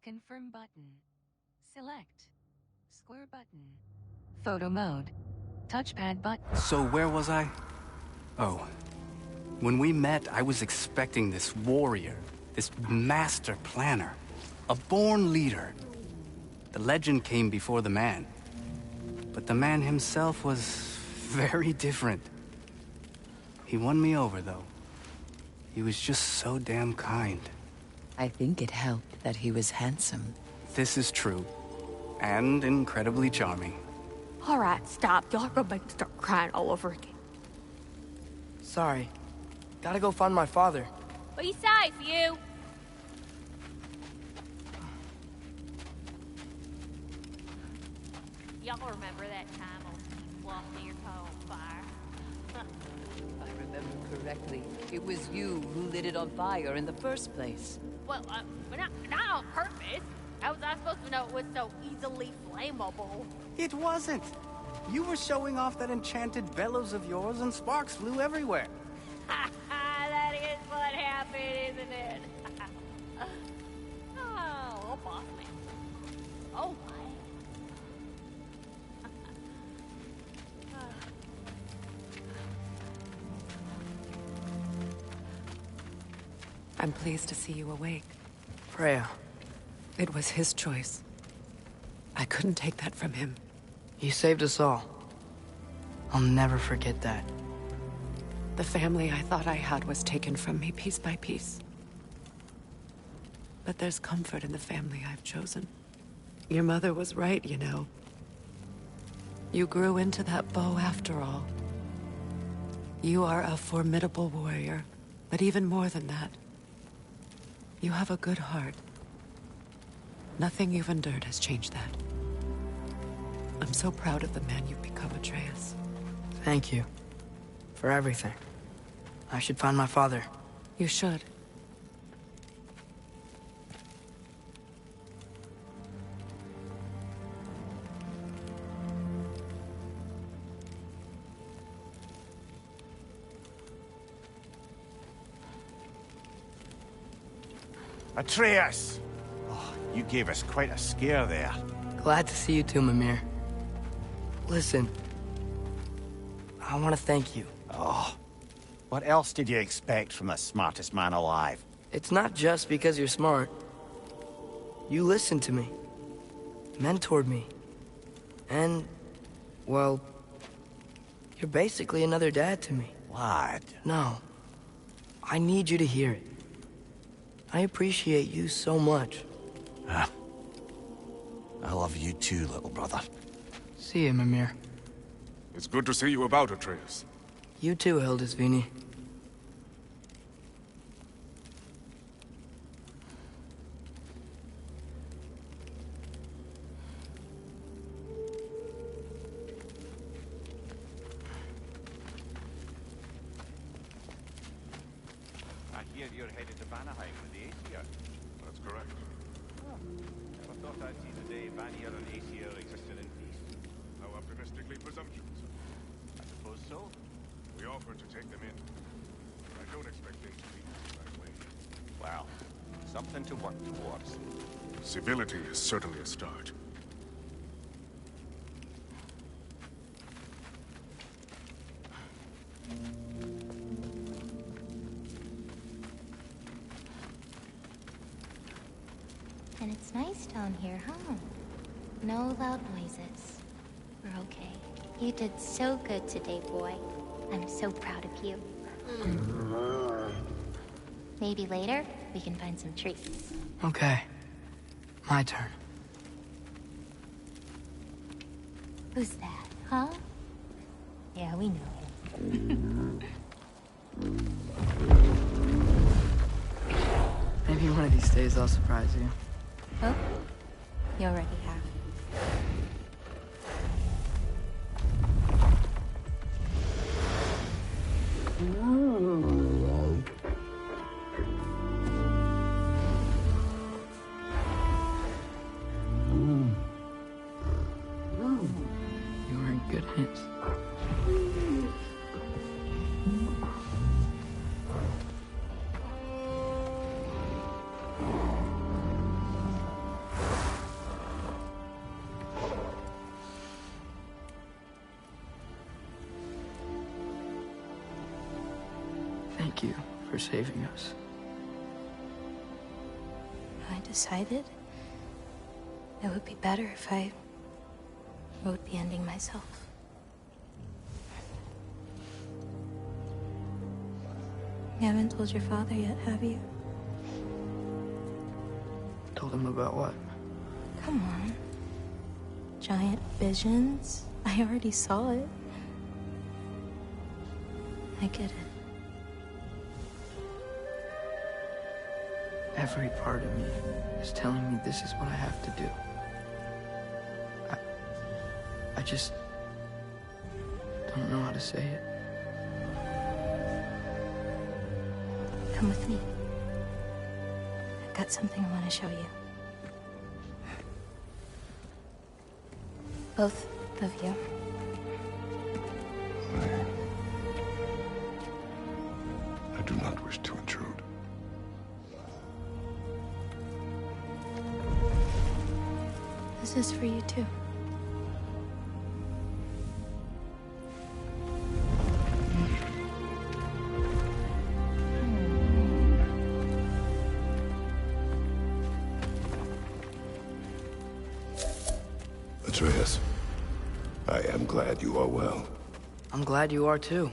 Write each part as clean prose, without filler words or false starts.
Confirm button. Select. Square button. Photo mode. Touchpad button. So where was I? Oh. When we met, I was expecting this warrior, this master planner, a born leader. The legend came before the man. But the man himself was very different. He won me over, though. He was just so damn kind. I think it helped that he was handsome. This is true. And incredibly charming. Alright, stop. Y'all are gonna make me start crying all over again. Sorry. Gotta go find my father. Be safe, you! Y'all remember that time on lost your toe on fire? If I remember correctly, it was you who lit it on fire in the first place. Well, but not on purpose. How was I supposed to know it was so easily flammable? It wasn't. You were showing off that enchanted bellows of yours and sparks flew everywhere. That is what happened, isn't it? Oh, boss man. Oh, my. I'm pleased to see you awake. Freya, It was his choice. I couldn't take that from him. you saved us all. I'll never forget that. The family I thought I had was taken from me piece by piece. But there's comfort in the family I've chosen. Your mother was right, you know. You grew into that bow after all. You are a formidable warrior, but even more than that, you have a good heart. Nothing you've endured has changed that. I'm so proud of the man you've become, Atreus. Thank you. For everything. I should find my father. You should. Atreus! Oh, you gave us quite a scare there. Glad to see you too, Mimir. Listen. I want to thank you. Oh, what else did you expect from the smartest man alive? It's not just because you're smart. You listened to me. Mentored me. And, well, you're basically another dad to me. Lad. No. I need you to hear it. I appreciate you so much. I love you too, little brother. See you, Mimir. It's good to see you about, Atreus. You too, Hildisvini. I hear you're headed to Vanaheim with the Aesir. That's correct. Never thought I'd see the day Vanir and Aesir existed in peace. How optimistically presumptuous. I suppose so. We offered to take them in. I don't expect things to be the right way. Well, something to work towards. Civility is certainly a start. And it's nice down here, huh? No loud noises. We're okay. You did so good today, boy. I'm so proud of you. Maybe later, we can find some treats. Okay. My turn. Who's that, huh? Yeah, we know him. Maybe one of these days I'll surprise you. Oh? You already have. You were in good hands. thank you for saving us. I decided it would be better if I wrote the ending myself. You haven't told your father yet, have you? Told him about what? Come on. Giant visions? I already saw it. I get it. Every part of me is telling me this is what I have to do. I just don't know how to say it. Come with me. I've got something I want to show you. Both of you. I do not wish to intrude. This is for you too. Atreus, I am glad you are well. I'm glad you are too.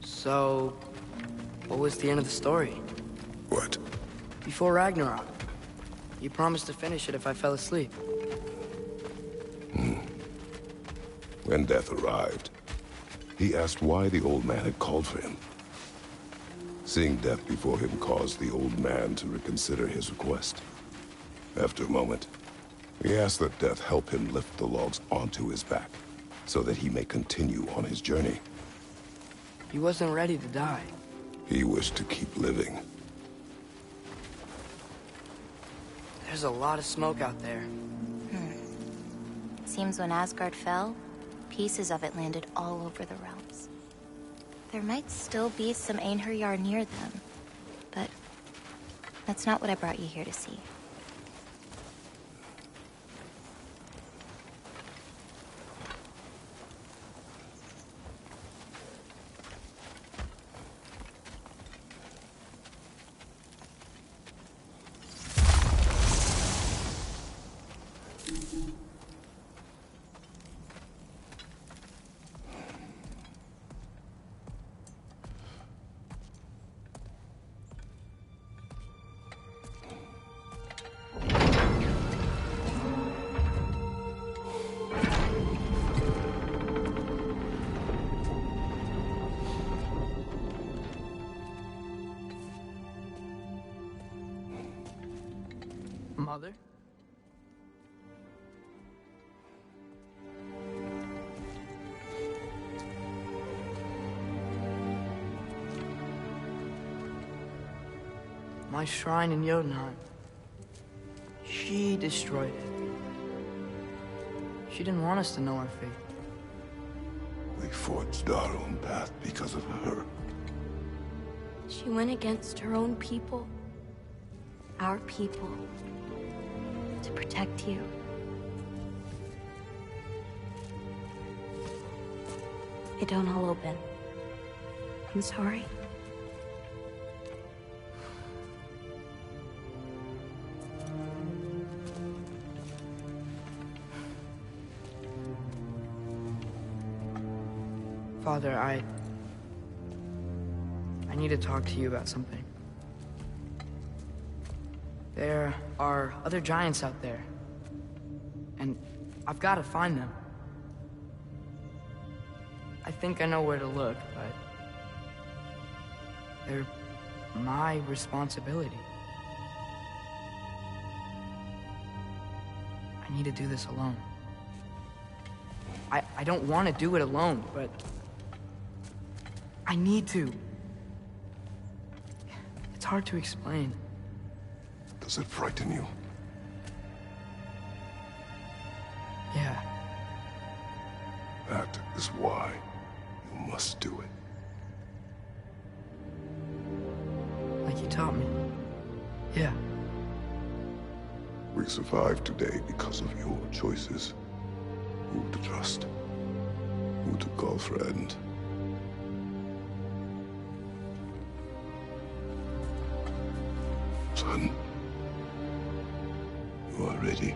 So, what was the end of the story? What? Before Ragnarok, you promised to finish it if I fell asleep. When death arrived, he asked why the old man had called for him. Seeing death before him caused the old man to reconsider his request. After a moment, he asked that death help him lift the logs onto his back, so that he may continue on his journey. He wasn't ready to die. He wished to keep living. There's a lot of smoke out there. Seems when Asgard fell, pieces of it landed all over the realms. There might still be some Einherjar near them, but that's not what I brought you here to see. Mother? My shrine in Jotunheim. She destroyed it. She didn't want us to know our fate. We forged our own path because of her. She went against her own people. Our people. To protect you. It don't all open. I'm sorry. Father, I need to talk to you about something. There are other giants out there. And I've got to find them. I think I know where to look, but they're my responsibility. I need to do this alone. I don't want to do it alone, but I need to. It's hard to explain. Does it frighten you? Yeah. That is why you must do it. Like you taught me. Yeah. We survived today because of your choices. Who to trust, who to call friend. Son, you are ready.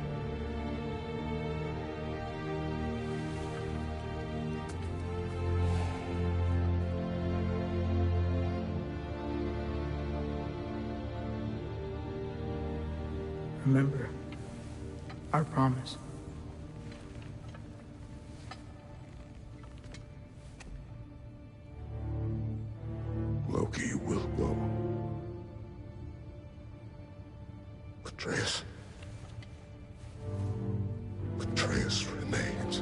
Remember our promise. Loki will go. Atreus. Atreus remains.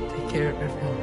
Take care, everyone.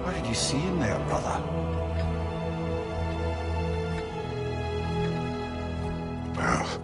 What did you see in there, brother? Path.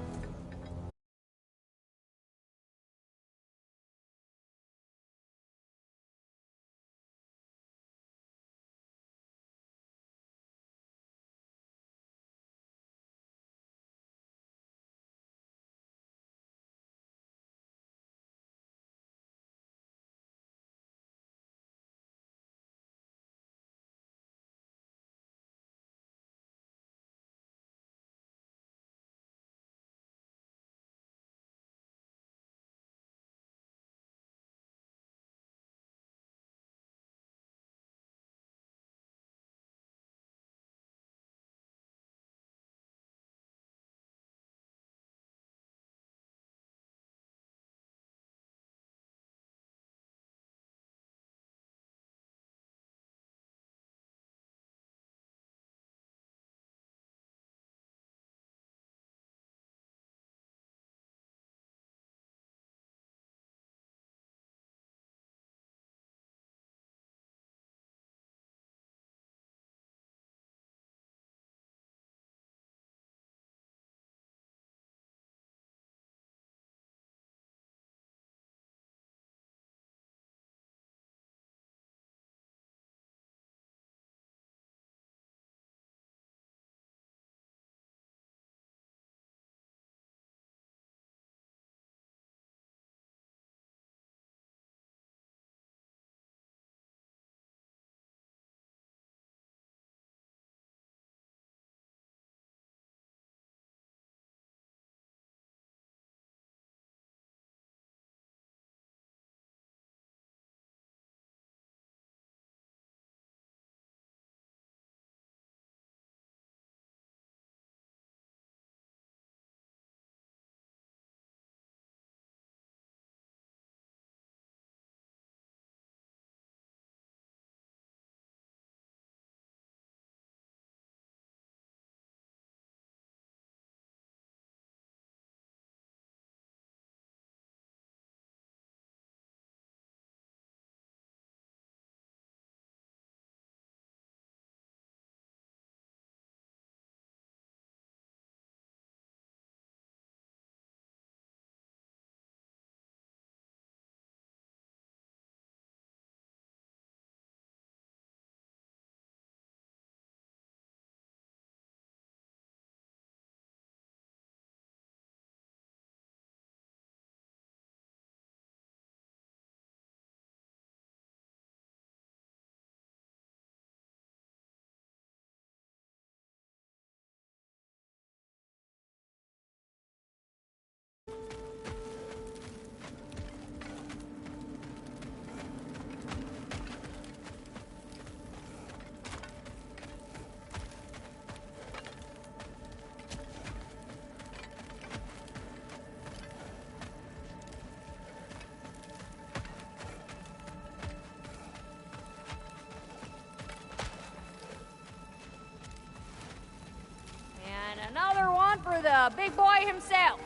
the big boy himself.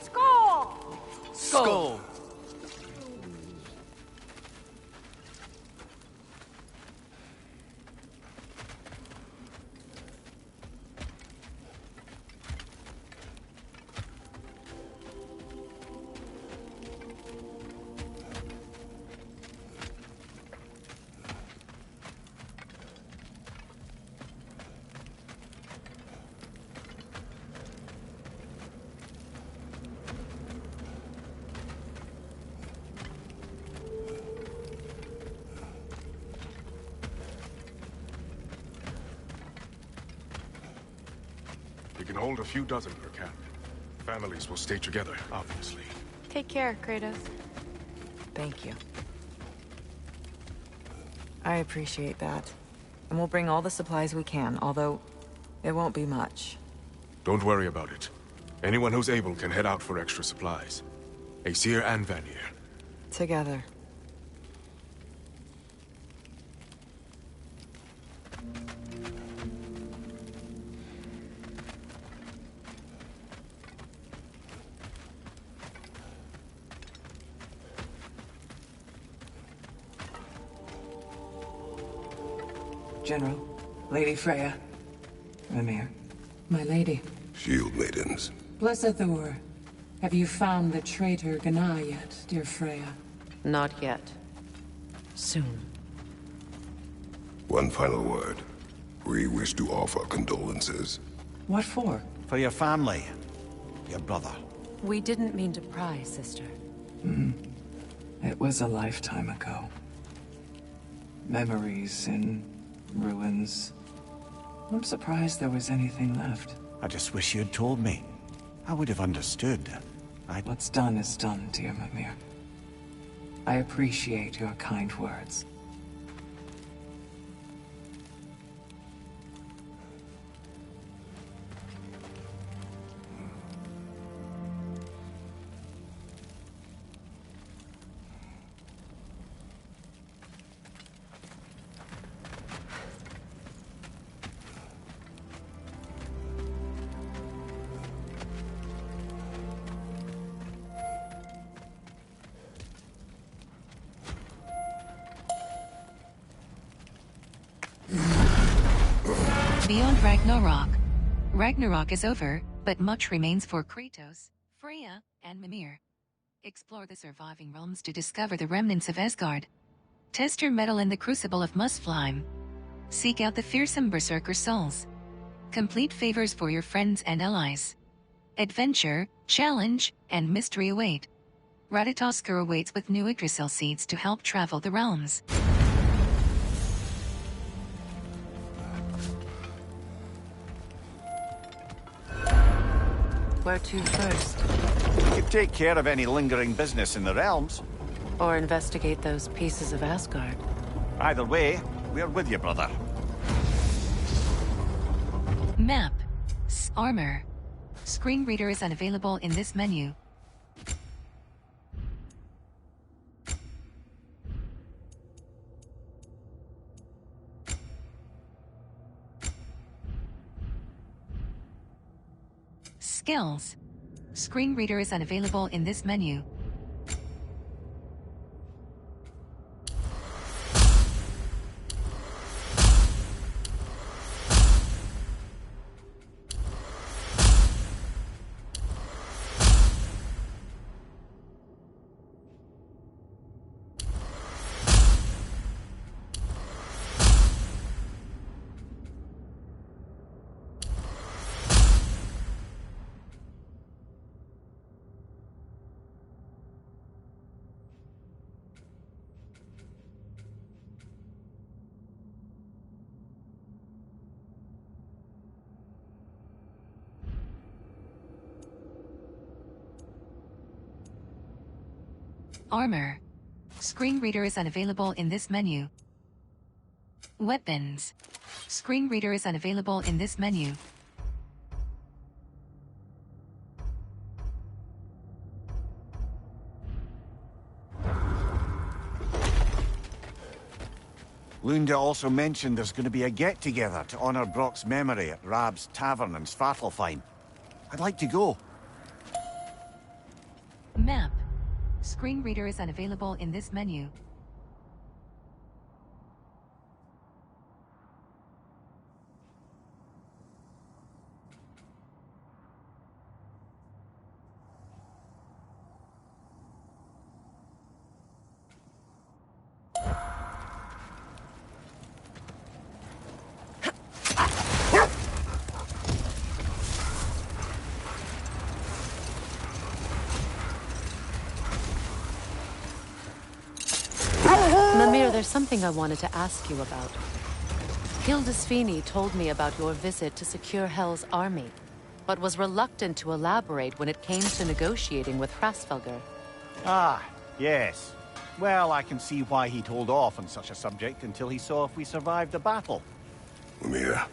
Skull! Skull! We can hold a few dozen per camp. Families will stay together, obviously. Take care, Kratos. Thank you. I appreciate that. And we'll bring all the supplies we can, although it won't be much. Don't worry about it. Anyone who's able can head out for extra supplies. Aesir and Vanir. Together. General, Lady Freya. Mimir. My lady. Shield maidens. Blessed Thor. Have you found the traitor Gná yet, dear Freya? Not yet. Soon. One final word. We wish to offer condolences. What for? For your family. Your brother. We didn't mean to pry, sister. It was a lifetime ago. Memories in ruins. I'm surprised there was anything left. I just wish you'd told me. I would have understood. What's done is done, dear Mimir. I appreciate your kind words. Beyond Ragnarok. Ragnarok is over, but much remains for Kratos, Freya, and Mimir. Explore the surviving realms to discover the remnants of Asgard. Test your mettle in the crucible of Muspelheim. Seek out the fearsome berserker souls. Complete favors for your friends and allies. Adventure, challenge, and mystery await. Ratatoskr awaits with new Yggdrasil seeds to help travel the realms. Where to first? You could take care of any lingering business in the realms. Or investigate those pieces of Asgard. Either way, we're with you, brother. Map. Armor. Screen reader is unavailable in this menu. Skills. Screen reader is unavailable in this menu. Armor. Screen reader is unavailable in this menu. Weapons. Screen reader is unavailable in this menu. Lunda also mentioned there's going to be a get-together to honor Brock's memory at Rab's Tavern in Svartalfheim. I'd like to go. Map. Screen reader is unavailable in this menu. Mimir, there's something I wanted to ask you about. Hildisvini told me about your visit to secure Hell's army, but was reluctant to elaborate when it came to negotiating with Hrasfelger. Ah, yes. Well, I can see why he'd hold off on such a subject until he saw if we survived the battle. Mimir,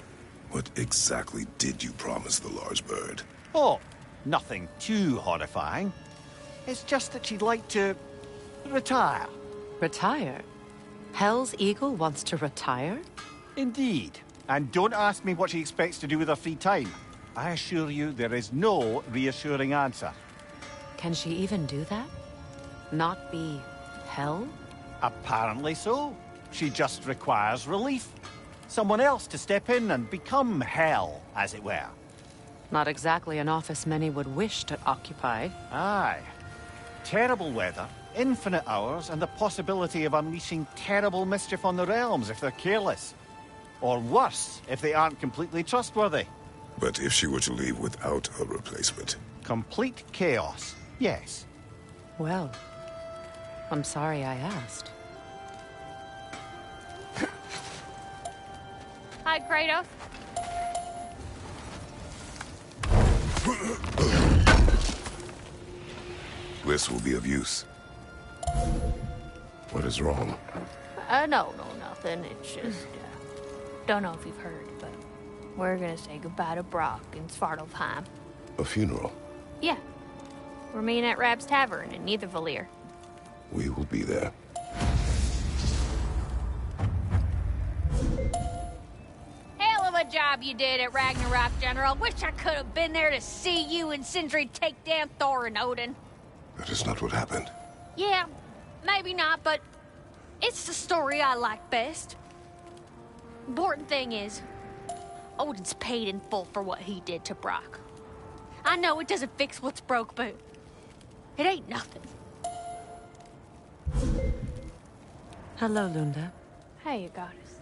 what exactly did you promise the large bird? Oh, nothing too horrifying. It's just that she'd like to retire. Retire? Hell's Eagle wants to retire? Indeed. And don't ask me what she expects to do with her free time. I assure you there is no reassuring answer. Can she even do that? Not be Hell? Apparently so. She just requires relief. Someone else to step in and become Hell, as it were. Not exactly an office many would wish to occupy. Aye. Terrible weather, infinite hours, and the possibility of unleashing terrible mischief on the realms if they're careless. Or worse, if they aren't completely trustworthy. But if she were to leave without a replacement? Complete chaos, yes. Well, I'm sorry I asked. Hi, Kratos. This will be of use. What is wrong? No, nothing. It's just, don't know if you've heard, but we're gonna say goodbye to Brock in Svartalfheim. A funeral? Yeah. We're meeting at Rab's Tavern in Nethervalir. We will be there. Hell of a job you did at Ragnarok, General. Wish I could have been there to see you and Sindri take down Thor and Odin. That is not what happened. Yeah, maybe not, but it's the story I like best. Important thing is, Odin's paid in full for what he did to Brock. I know it doesn't fix what's broke, but it ain't nothing. Hello, Lunda. Hey, Goddess.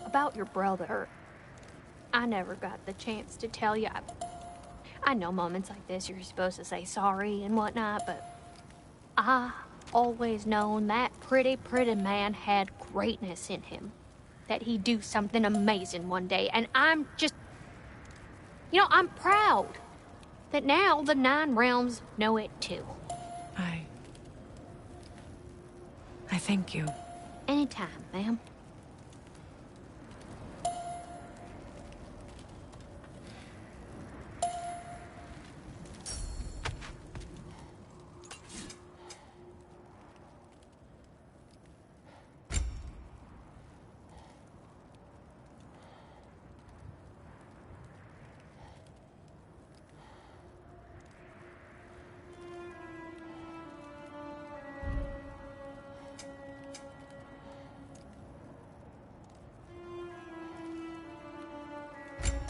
About your brother, I never got the chance to tell you. I know moments like this you're supposed to say sorry and whatnot, but I always known that pretty man had greatness in him. That he'd do something amazing one day, and I'm just... You know, I'm proud that now the Nine Realms know it too. I thank you. Anytime, ma'am.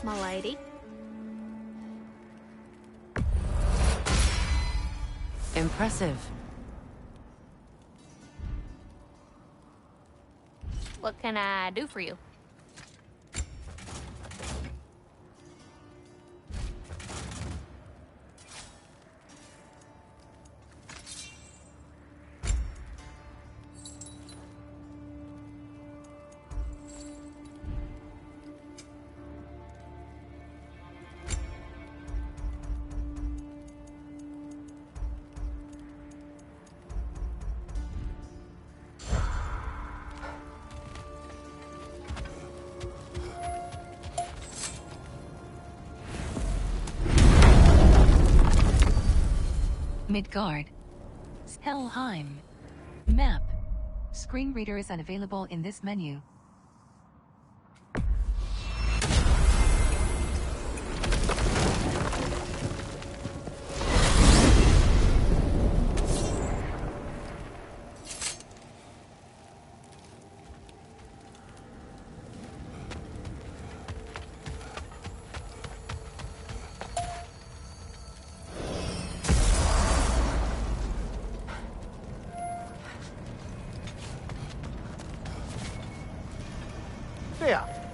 My lady. Impressive. What can I do for you? Midgard. Helheim. Map. Screen reader is unavailable in this menu.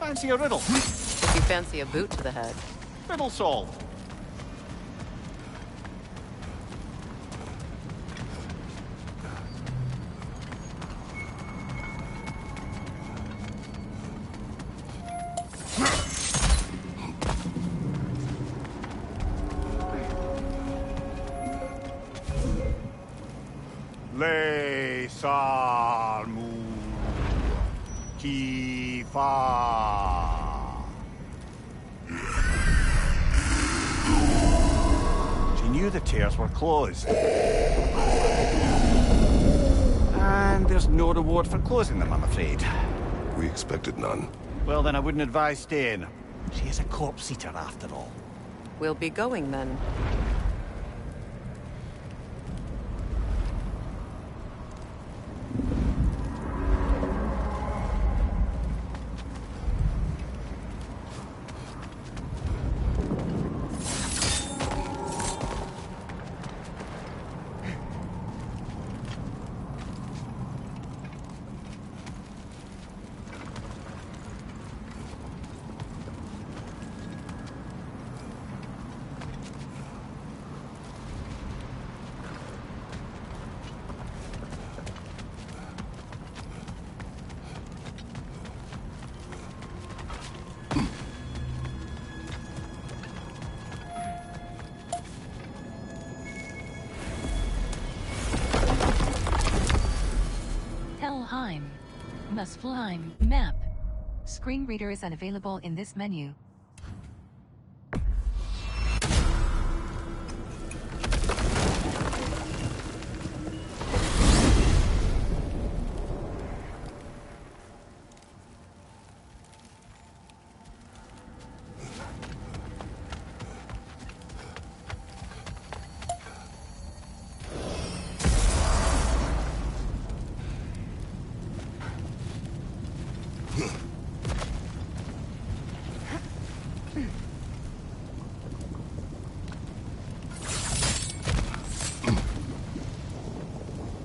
Fancy a riddle? If you fancy a boot to the head. Riddle solved. Le Sarmu Kifa. She knew the tears were closed. And there's no reward for closing them, I'm afraid. We expected none. Well, then I wouldn't advise staying. She is a corpse-eater, after all. We'll be going then. Helheim. Muspelheim. Map. Screen reader is unavailable in this menu.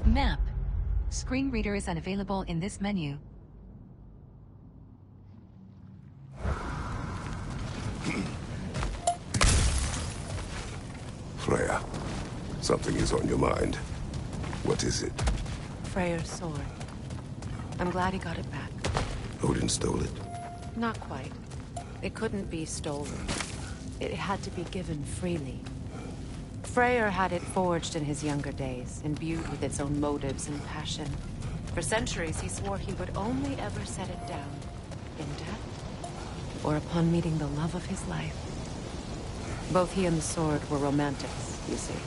Map. Screen reader is unavailable in this menu. Freya, something is on your mind. What is it? Freyr's sword. I'm glad he got it back. Odin stole it? Not quite. It couldn't be stolen. It had to be given freely. Freyr had it forged in his younger days, imbued with its own motives and passion. For centuries, he swore he would only ever set it down in death, or upon meeting the love of his life. Both he and the sword were romantics, you see.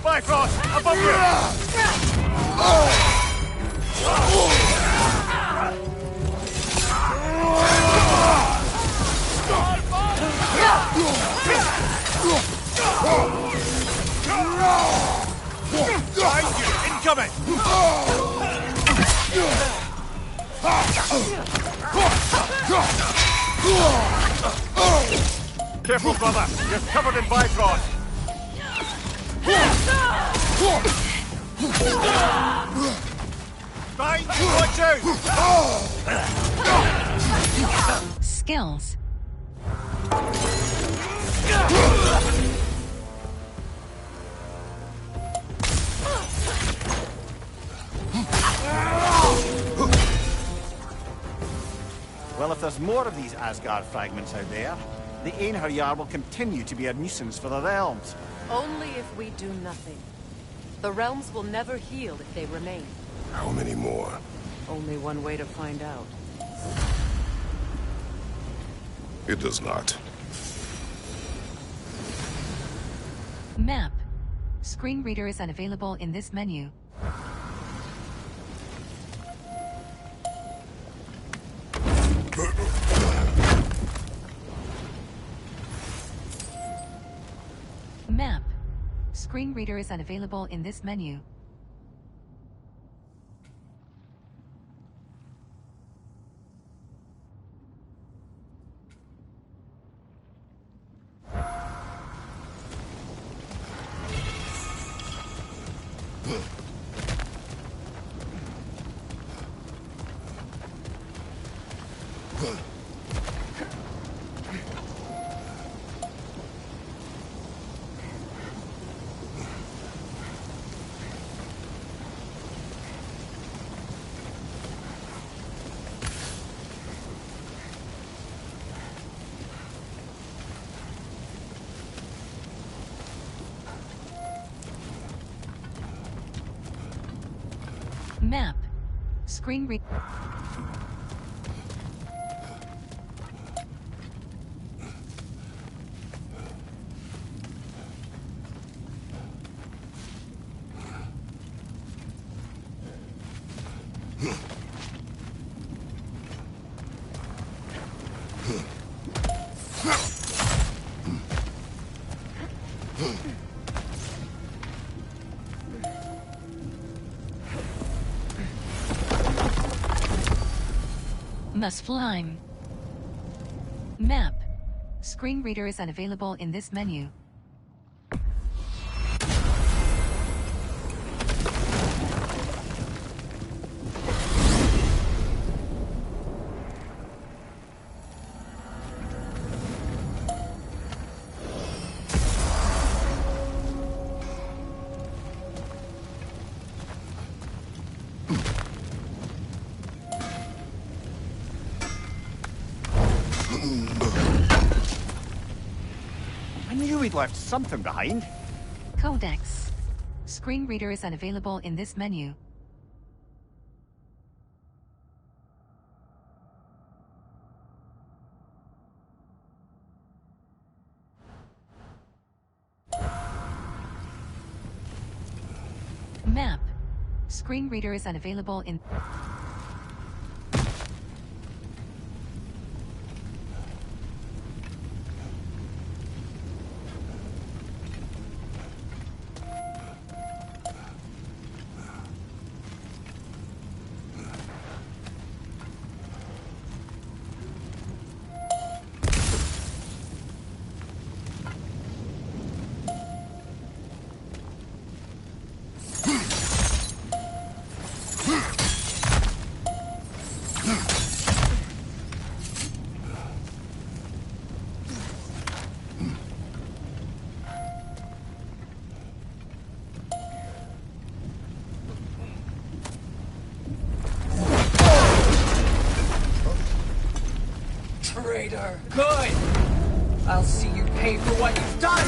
Bifrost, above you! Behind you! Incoming! Careful, brother! You're covered in Bifrost! Behind you! Watch out! Skills. Well, if there's more of these Asgard fragments out there, the Einherjar will continue to be a nuisance for the realms. Only if we do nothing. The realms will never heal if they remain. How many more? Only one way to find out. It does not. Map. Screen reader is unavailable in this menu. Screen reader is unavailable in this menu. Map. Screen read. Must climb. Map. Screen reader is unavailable in this menu. I knew we'd left something behind. Codex. Screen reader is unavailable in this menu. Map. Screen reader is unavailable in... Traitor! Good! I'll see you pay for what you've done!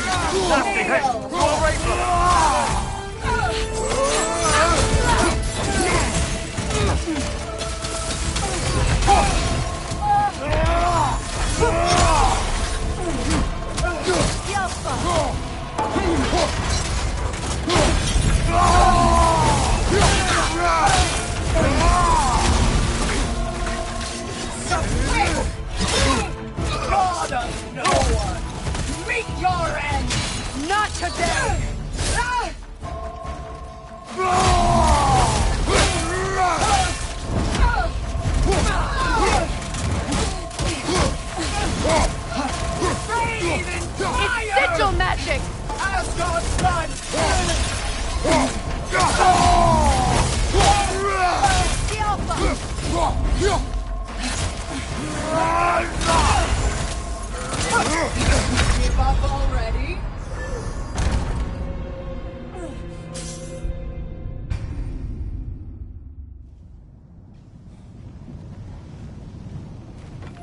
Nasty hit! Go right for God of no one! Meet your end! Not today! It's sigil magic! Asgard's son! The Alpha! Give up already?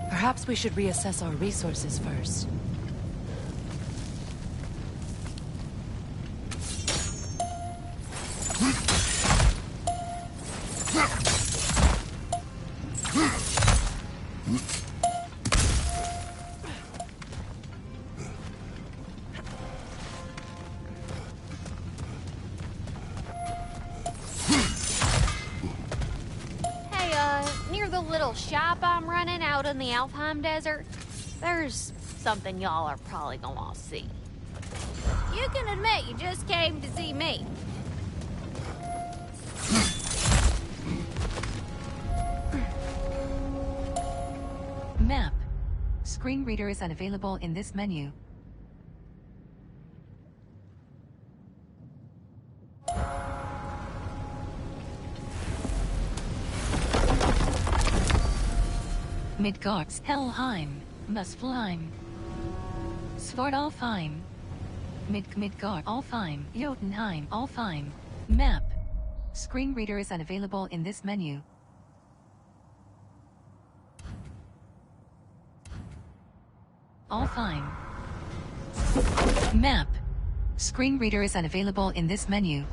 Perhaps we should reassess our resources first. Near the little shop I'm running out in the Alfheim Desert, there's something y'all are probably gonna see. You can admit you just came to see me. Map. Screen reader is unavailable in this menu. Midgard's Helheim, Muspelheim, Svartalfheim, Midgard Alfheim, Jotunheim Alfheim. Map. Screen reader is unavailable in this menu. Alfheim. Map. Screen reader is unavailable in this menu.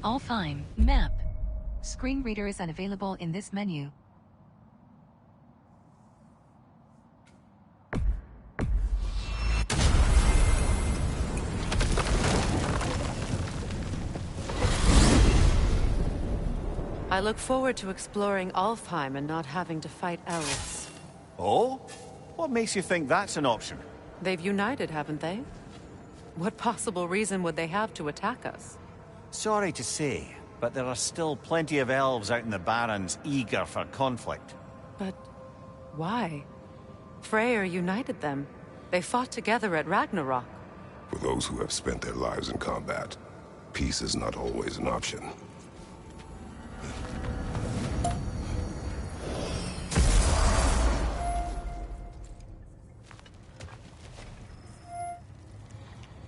Alfheim. Map. Screen reader is unavailable in this menu. I look forward to exploring Alfheim and not having to fight elves. Oh? What makes you think that's an option? They've united, haven't they? What possible reason would they have to attack us? Sorry to say, but there are still plenty of elves out in the Barrens eager for conflict. But why? Freyr united them. They fought together at Ragnarok. For those who have spent their lives in combat, peace is not always an option.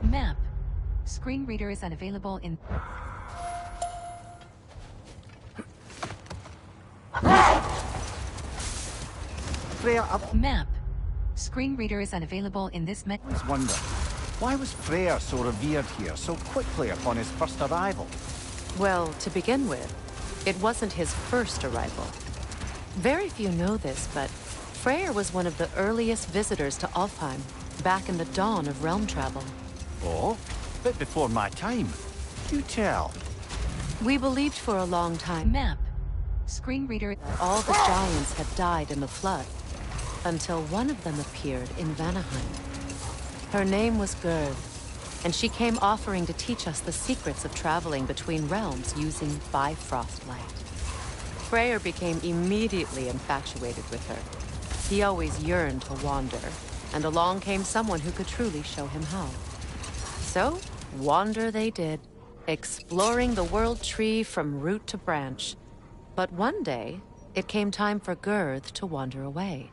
Map. Screen reader is unavailable in... Map. Screen reader is unavailable in this menu. I wonder, why was Freyr so revered here so quickly upon his first arrival? Well, to begin with, it wasn't his first arrival. Very few know this, but Freyr was one of the earliest visitors to Alfheim, back in the dawn of realm travel. Oh? Bit before my time. Do tell. We believed for a long time Map. Screen reader... all the giants had died in the flood, until one of them appeared in Vanaheim. Her name was Gerd, and she came offering to teach us the secrets of traveling between realms using Bifrost light. Freyr became immediately infatuated with her. He always yearned to wander, and along came someone who could truly show him how. So, wander they did, exploring the world tree from root to branch. But one day, it came time for Girth to wander away.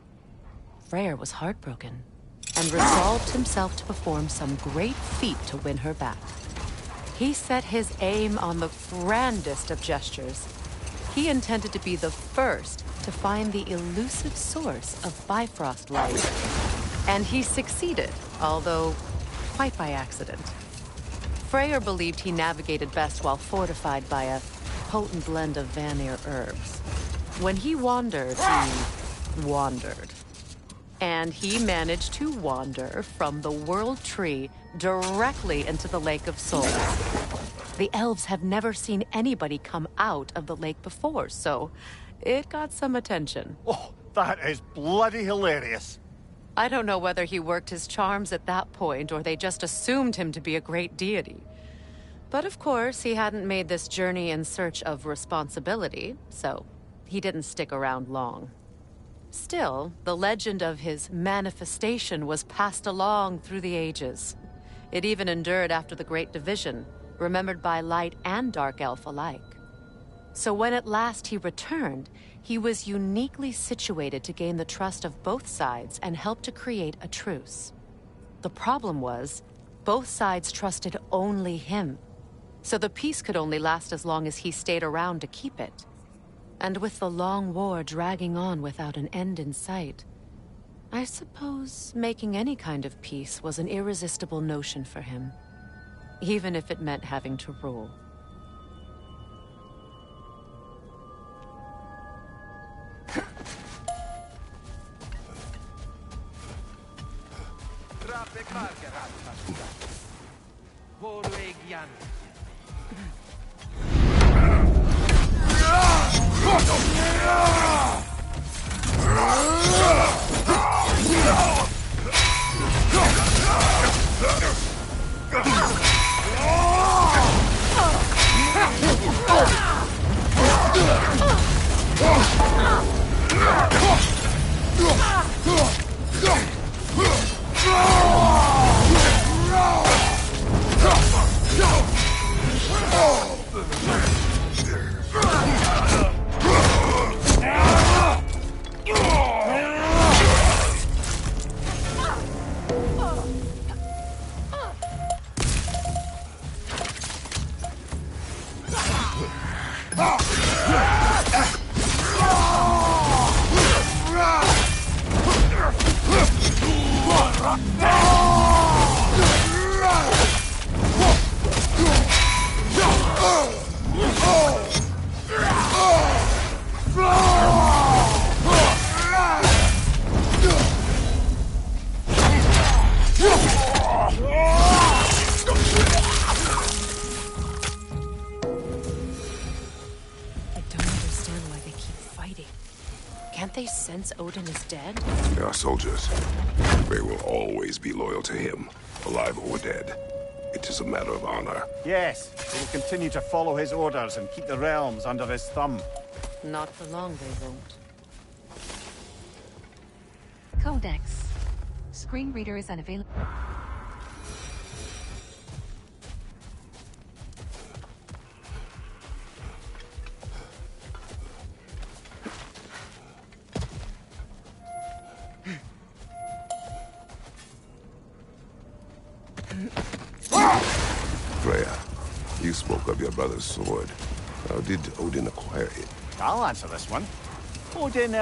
Freyr was heartbroken, and resolved himself to perform some great feat to win her back. He set his aim on the grandest of gestures. He intended to be the first to find the elusive source of Bifrost light. And he succeeded, although quite by accident. Freyr believed he navigated best while fortified by a potent blend of Vanir herbs. When he wandered, he wandered. And he managed to wander from the World Tree directly into the Lake of Souls. The elves have never seen anybody come out of the lake before, so it got some attention. Oh, that is bloody hilarious. I don't know whether he worked his charms at that point or they just assumed him to be a great deity. But of course, he hadn't made this journey in search of responsibility, so he didn't stick around long. Still, the legend of his manifestation was passed along through the ages. It even endured after the Great Division, remembered by Light and Dark Elf alike. So when at last he returned, he was uniquely situated to gain the trust of both sides and help to create a truce. The problem was, both sides trusted only him, so the peace could only last as long as he stayed around to keep it. And with the long war dragging on without an end in sight, I suppose making any kind of peace was an irresistible notion for him, even if it meant having to rule. again. Can't they sense Odin is dead? They are soldiers. They will always be loyal to him, alive or dead. It is a matter of honor. Yes, they will continue to follow his orders and keep the realms under his thumb. Not for long, they won't. Codex. Screen reader is unavailable. Freya, you spoke of your brother's sword. How did Odin acquire it? I'll answer this one. Odin,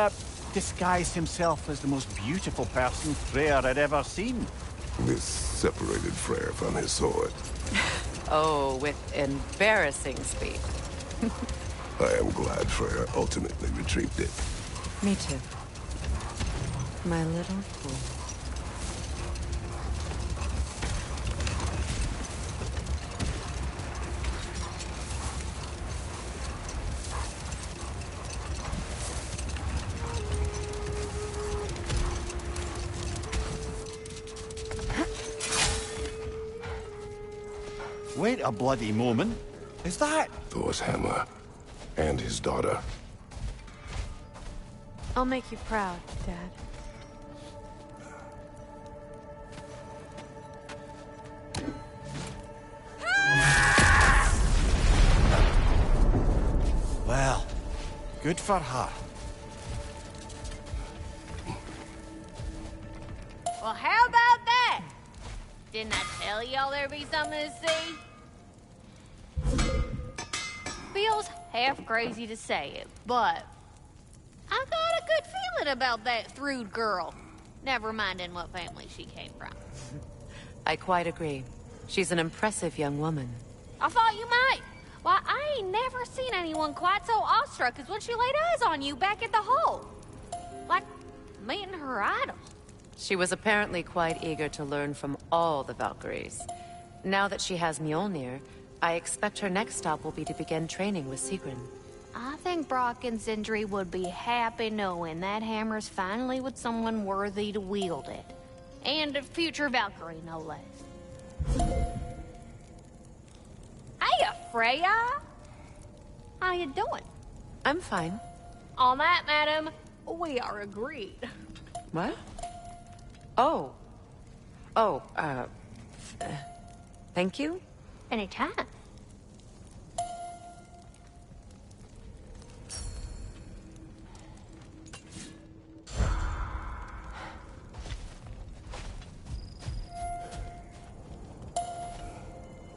disguised himself as the most beautiful person Freyr had ever seen. This separated Freyr from his sword. Oh, with embarrassing speed. I am glad Freyr ultimately retrieved it. Me too. My little fool. Wait a bloody moment. Is that... Thor's hammer. And his daughter. I'll make you proud, Dad. Well, good for her. Well, how about that? Didn't I tell y'all there'd be something to see? Feels half crazy to say it, but I got a good feeling about that Thrud girl. Never minding what family she came from. I quite agree. She's an impressive young woman. I thought you might. Why, I ain't never seen anyone quite so awestruck as when she laid eyes on you back at the hole. Like meeting her idol. She was apparently quite eager to learn from all the Valkyries. Now that she has Mjolnir, I expect her next stop will be to begin training with Sigrun. I think Brock and Sindri would be happy knowing that hammer's finally with someone worthy to wield it. And a future Valkyrie, no less. Hey, Freya! How you doing? I'm fine. On that, madam, we are agreed. What? Oh. Oh, thank you? Anytime.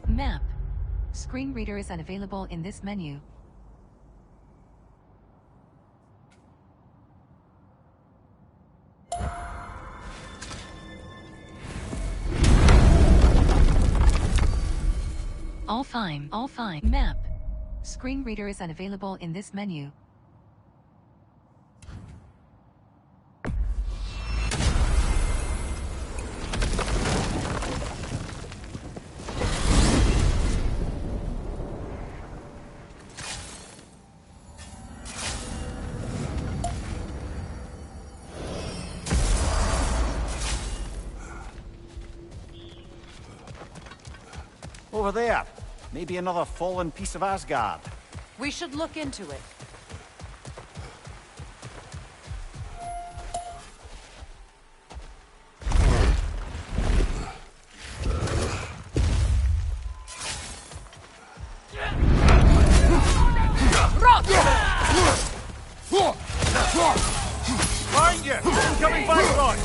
Map. Screen reader is unavailable in this menu. All fine, all fine. Map. Screen reader is unavailable in this menu. over there? Maybe another fallen piece of Asgard. We should look into it. Find you! Incoming Vanguard!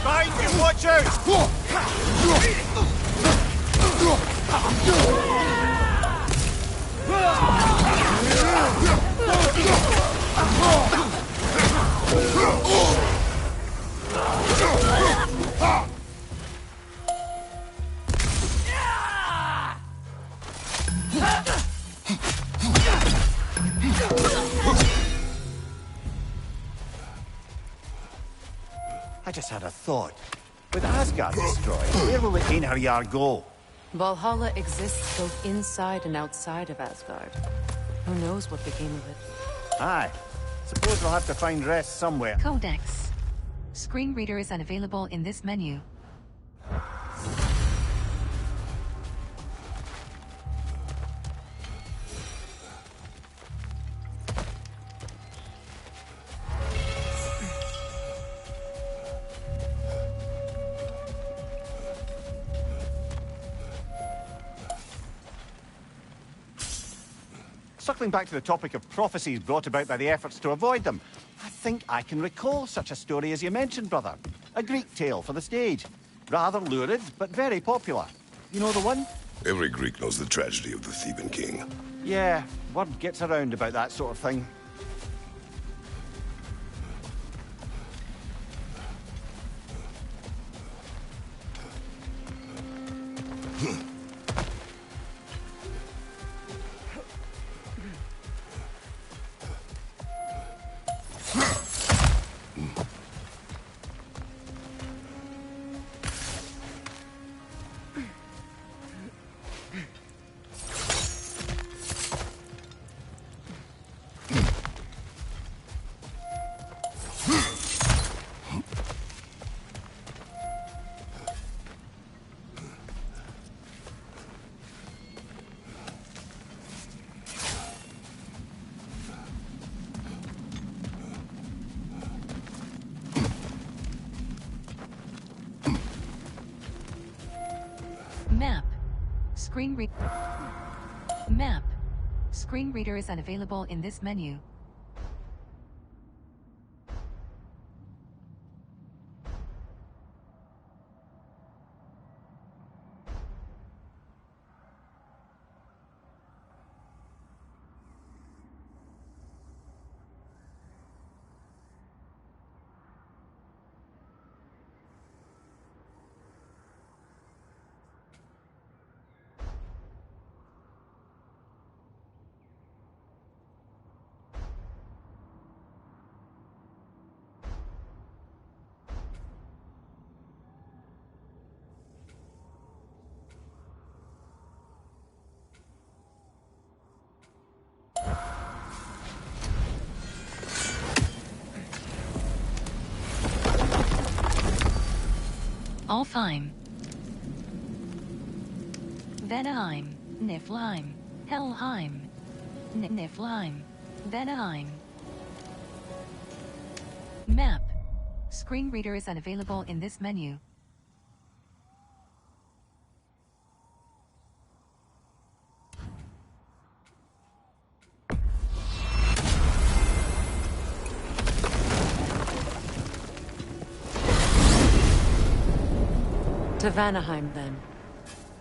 Find you! Watch out! I just had a thought. With Asgard destroyed, where will the Einherjar go? Valhalla exists both inside and outside of Asgard. Who knows what became of it? Aye. Suppose we'll have to find rest somewhere. Codex. Screen reader is unavailable in this menu. Circling back to the topic of prophecies brought about by the efforts to avoid them, I think I can recall such a story as you mentioned, brother. A Greek tale for the stage. Rather lurid, but very popular. You know the one? Every Greek knows the tragedy of the Theban king. Yeah, word gets around about that sort of thing. Map. Map. Screen reader is unavailable in this menu. Alfheim. Vanaheim. Niflheim. Helheim. Niflheim. Vanaheim. Map. Screen reader is unavailable in this menu. To Vanaheim, then.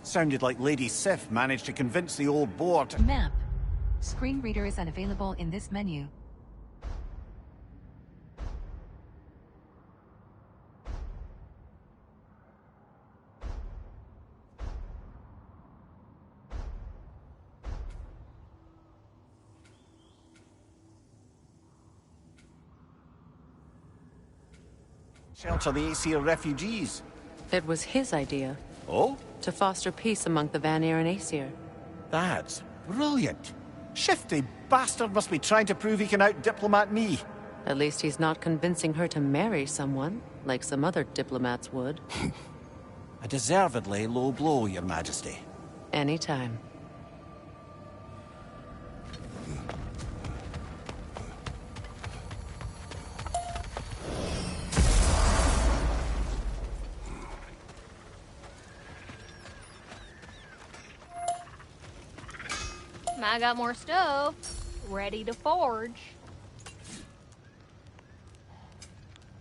Sounded like Lady Sif managed to convince the old boar to... Map. Screen reader is unavailable in this menu. Shelter the Aesir refugees. It was his idea. Oh? To foster peace among the Vanir and Aesir. That's brilliant. Shifty bastard must be trying to prove he can out-diplomat me. At least he's not convincing her to marry someone, like some other diplomats would. A deservedly low blow, Your Majesty. Anytime. I got more stuff ready to forge.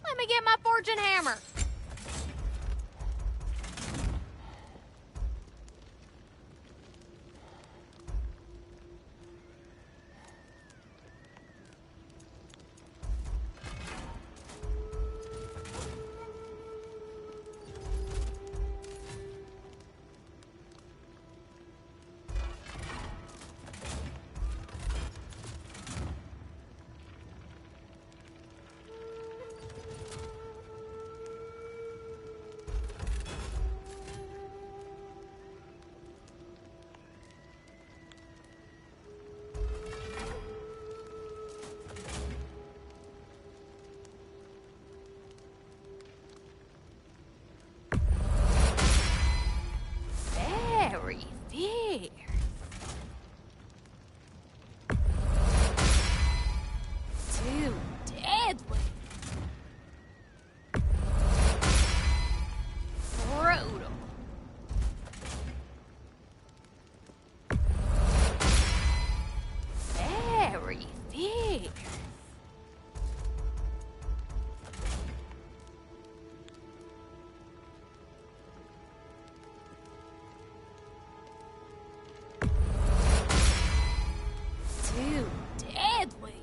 Let me get my forging hammer. Very fierce. Too deadly. Brutal. Very fierce. Too deadly.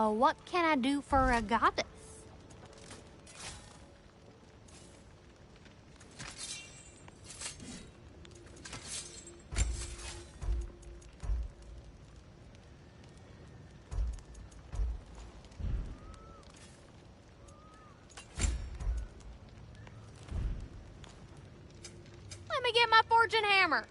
Oh, what can I do for a goddess? Let me get my forging hammer.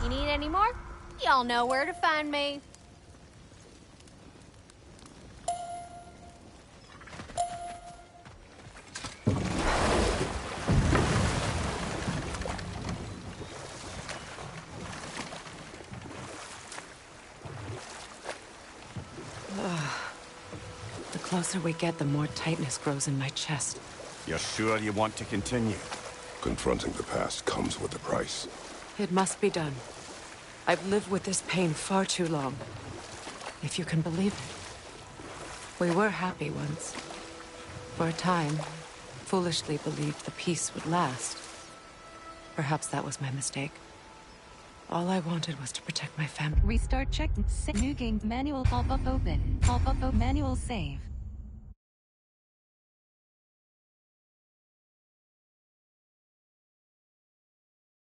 You need any more? Y'all know where to find me. The closer we get, the more tightness grows in my chest. You're sure you want to continue? Confronting the past comes with a price. It must be done. I've lived with this pain far too long. If you can believe it. We were happy once. For a time, foolishly believed the peace would last. Perhaps that was my mistake. All I wanted was to protect my family. Restart check. New game manual pop-up open. Pop-up manual save.